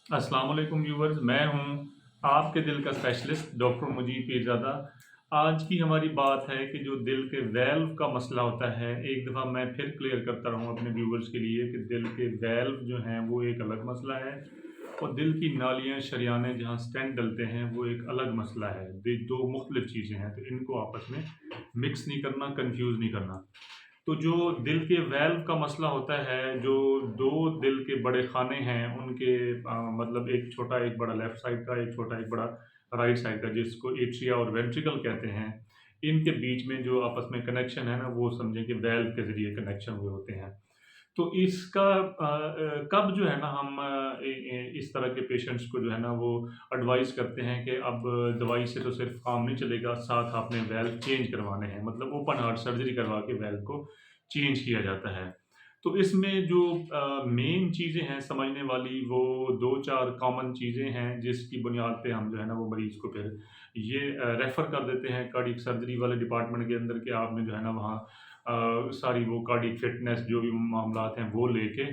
अस्सलाम वालेकुम व्यूवर्स, मैं हूं आपके दिल का स्पेशलिस्ट डॉक्टर मुजीब पीरज़ादा। आज की हमारी बात है कि जो दिल के वेल्व का मसला होता है, एक दफ़ा मैं फिर क्लियर करता रहूं अपने व्यूवर्स के लिए कि दिल के वेल्व जो हैं वो एक अलग मसला है और दिल की नालियाँ शरियानें जहां स्टेंट डलते हैं वो एक अलग मसला है। दो मुख्तलिफ चीज़ें हैं, तो इनको आपस में मिक्स नहीं करना, कन्फ्यूज़ नहीं करना। तो जो दिल के वेल्व का मसला होता है, जो 2 दिल के बड़े खाने हैं, उनके मतलब एक छोटा, एक बड़ा लेफ्ट साइड का, एक छोटा, एक बड़ा राइट साइड का, जिसको एट्रिया और वेंट्रिकल कहते हैं। इनके बीच में जो आपस में कनेक्शन है ना, वो समझें कि वेल्व के ज़रिए कनेक्शन हुए होते हैं। तो इसका कब जो है ना हम इस तरह के पेशेंट्स को जो है ना वो एडवाइस करते हैं कि अब दवाई से तो सिर्फ काम नहीं चलेगा, साथ आपने वेल्व चेंज करवाने हैं, मतलब ओपन हार्ट सर्जरी करवा के वेल्व को चेंज किया जाता है। तो इसमें जो मेन चीज़ें हैं समझने वाली, वो 2-4 कॉमन चीज़ें हैं जिसकी बुनियाद पे हम जो है ना वो मरीज़ को फिर ये रेफ़र कर देते हैं कार्डियक सर्जरी वाले डिपार्टमेंट के अंदर, कि आपने जो है ना वहाँ सारी वो कार्डियक फिटनेस जो भी मामलात हैं वो लेके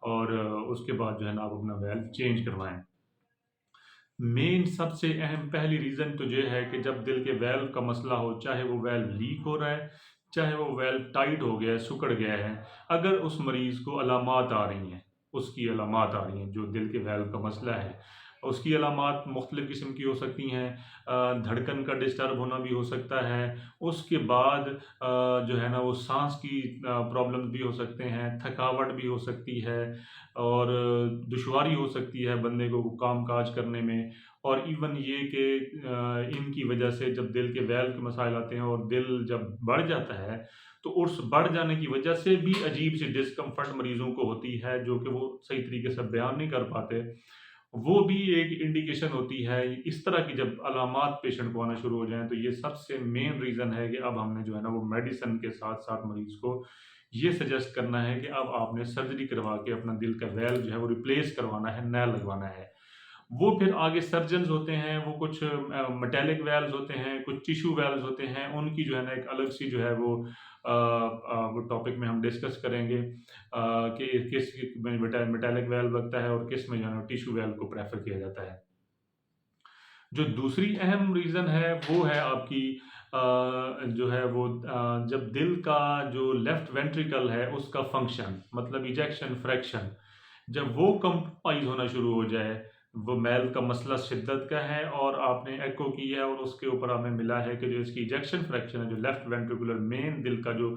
और उसके बाद जो है ना आप अपना वेल्व चेंज करवाएँ। मेन सबसे अहम पहली रीज़न तो ये है कि जब दिल के वेल्व का मसला हो, चाहे वो वेल्व लीक हो रहा है, चाहे वो वेल्व टाइट हो गया है, सिकुड़ गया है, अगर उस मरीज़ को अलामात आ रही हैं, उसकी अलामात आ रही हैं, जो दिल के वेल्व का मसला है, उसकी अलामात मुख्तलिफ़ किस्म की हो सकती हैं। धड़कन का डिस्टर्ब होना भी हो सकता है। उसके बाद जो है ना वो साँस की प्रॉब्लम्स भी हो सकते हैं, थकावट भी हो सकती है और दुश्वारी हो सकती है बंदे को काम-काज करने में। और इवन ये कि इनकी वजह से जब दिल के वेल्व के मसाइल आते हैं और दिल जब बढ़ जाता है, तो उस बढ़ जाने की वजह से भी अजीब-सी डिस्कम्फ़र्ट मरीज़ों को होती है, जो कि वो सही तरीके से बयान नहीं कर पाते। वो भी एक इंडिकेशन होती है। इस तरह की जब अलामात पेशेंट को आना शुरू हो जाएँ, तो ये सबसे मेन रीज़न है कि अब हमने जो है ना वो मेडिसिन के साथ-साथ मरीज़ को ये सजेस्ट करना है कि अब आपने सर्जरी करवा के अपना दिल का वेल्व जो है वो रिप्लेस करवाना है, नया लगवाना है। वो फिर आगे सर्जन्स होते हैं, वो कुछ मेटालिक वेल्व्स होते हैं, कुछ टिश्यू वेल्व्स होते हैं, उनकी जो है ना एक अलग-सी जो है वो टॉपिक में हम डिस्कस करेंगे कि किस में मेटालिक वेल्व लगता है और किस में जो है ना टिश्यू वेल्व को प्रेफ़र किया जाता है। जो दूसरी अहम रीज़न है, वो है आपकी जो है वो जब दिल का जो लेफ्ट वेंट्रिकल है, उसका फ़ंक्शन, मतलब इजेक्शन फ्रैक्शन, जब वो कम्प्रोमाइज़ होना शुरू हो जाए, वो मेल का मसला शिद्दत का है और आपने एको की है और उसके ऊपर हमें मिला है कि जो इसकी इजेक्शन फ्रैक्शन है, जो लेफ्ट वेंट्रिकुलर मेन दिल का जो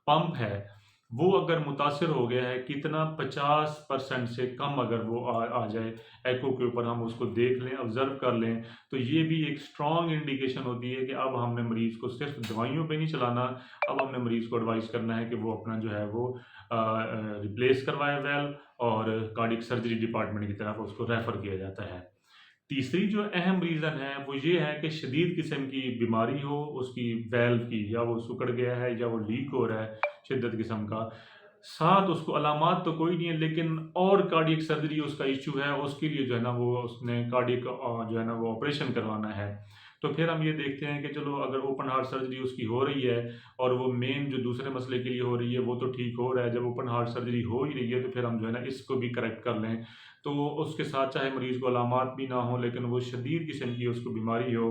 पंप है, वो अगर मुतासिर हो गया है, कितना 50% से कम अगर वो आ जाए, एको के ऊपर हम उसको देख लें, ऑब्ज़र्व कर लें, तो ये भी एक स्ट्रॉन्ग इंडिकेशन होती है कि अब हमने मरीज़ को सिर्फ़ दवाइयों पे नहीं चलाना, अब हमने मरीज़ को एडवाइस करना है कि वो अपना जो है वो रिप्लेस करवाए वेल्व और कार्डियक सर्जरी डिपार्टमेंट की तरफ उसको रेफ़र किया जाता है। तीसरी जो अहम रीज़न है, वो ये है कि शदीद किस्म की बीमारी हो उसकी वेल्व की, या वो सिकुड़ गया है या वो लीक हो रहा है शिद्दत किस्म का। साथ उसको अलामात तो कोई नहीं है, लेकिन और कार्डियक सर्जरी उसका इश्यू है, उसके लिए जो है ना वो उसने कार्डियक जो है ना वो ऑपरेशन करवाना है। तो फिर हम ये देखते हैं कि चलो अगर ओपन हार्ट सर्जरी उसकी हो रही है और वो मेन जो दूसरे मसले के लिए हो रही है वो तो ठीक हो रहा है, जब ओपन हार्ट सर्जरी हो ही रही है तो फिर हम जो है ना इसको भी करेक्ट कर लें। तो उसके साथ चाहे मरीज़ को अलामात भी ना हो, लेकिन वो शदीद किस्म की उसको बीमारी हो,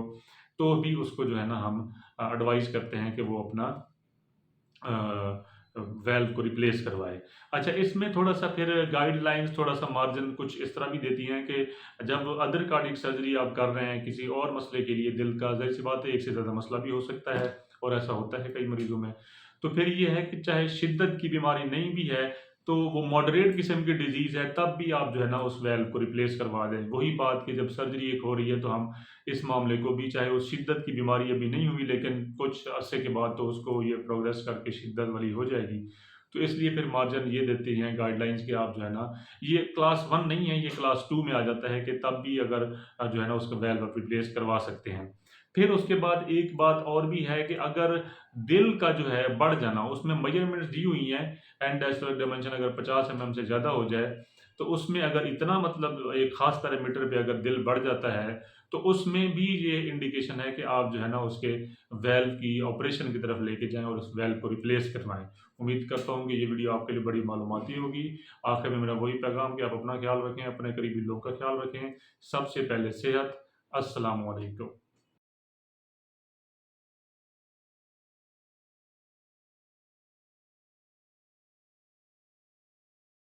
तो भी उसको जो है ना हम एडवाइस करते हैं कि वो अपना अ, वेल्व को रिप्लेस करवाए। अच्छा, इसमें थोड़ा-सा फिर गाइडलाइंस, थोड़ा-सा मार्जिन कुछ इस तरह भी देती हैं कि जब अदर कार्डियक सर्जरी आप कर रहे हैं किसी और मसले के लिए दिल का, ज़ाहिर-सी बात है एक से ज़्यादा मसला भी हो सकता है और ऐसा होता है कई मरीज़ों में। तो फिर ये है कि चाहे शिद्दत की बीमारी नहीं भी है, तो वो मॉडरेट किस्म की डिज़ीज़ है, तब भी आप जो है ना उस वेल्व को रिप्लेस करवा दें। वही बात कि जब सर्जरी एक हो रही है तो हम इस मामले को भी, चाहे उस शिद्दत की बीमारी अभी नहीं हुई लेकिन कुछ अरसे के बाद तो उसको ये प्रोग्रेस करके शिद्दत वाली हो जाएगी। तो इसलिए फिर मार्जिन ये देते हैं गाइडलाइंस कि आप जो है ना, ये क्लास 1 नहीं है, ये क्लास 2 में आ जाता है कि तब भी अगर जो है ना उसका वेल्व आप रिप्लेस करवा सकते हैं। फिर उसके बाद एक बात और भी है कि अगर दिल का जो है बढ़ जाना, उसमें मेजरमेंट्स दी हुई हैं, एंड डायस्टोलिक डायमेंशन अगर 50 से ज़्यादा हो जाए, तो उसमें अगर इतना मतलब एक ख़ास पैरामीटर पे अगर दिल बढ़ जाता है, तो उसमें भी ये इंडिकेशन है कि आप जो है ना उसके वाल्व की ऑपरेशन की तरफ लेके जाएँ और उस वाल्व को रिप्लेस करवाएँ। उम्मीद करता हूँ कि ये वीडियो आपके लिए बड़ी मालूमाती होगी। आखिर में मेरा वही पैगाम कि आप अपना ख़्याल रखें, अपने करीबी लोग का ख़्याल रखें। सबसे पहले सेहत। अस्सलामु अलैकुम।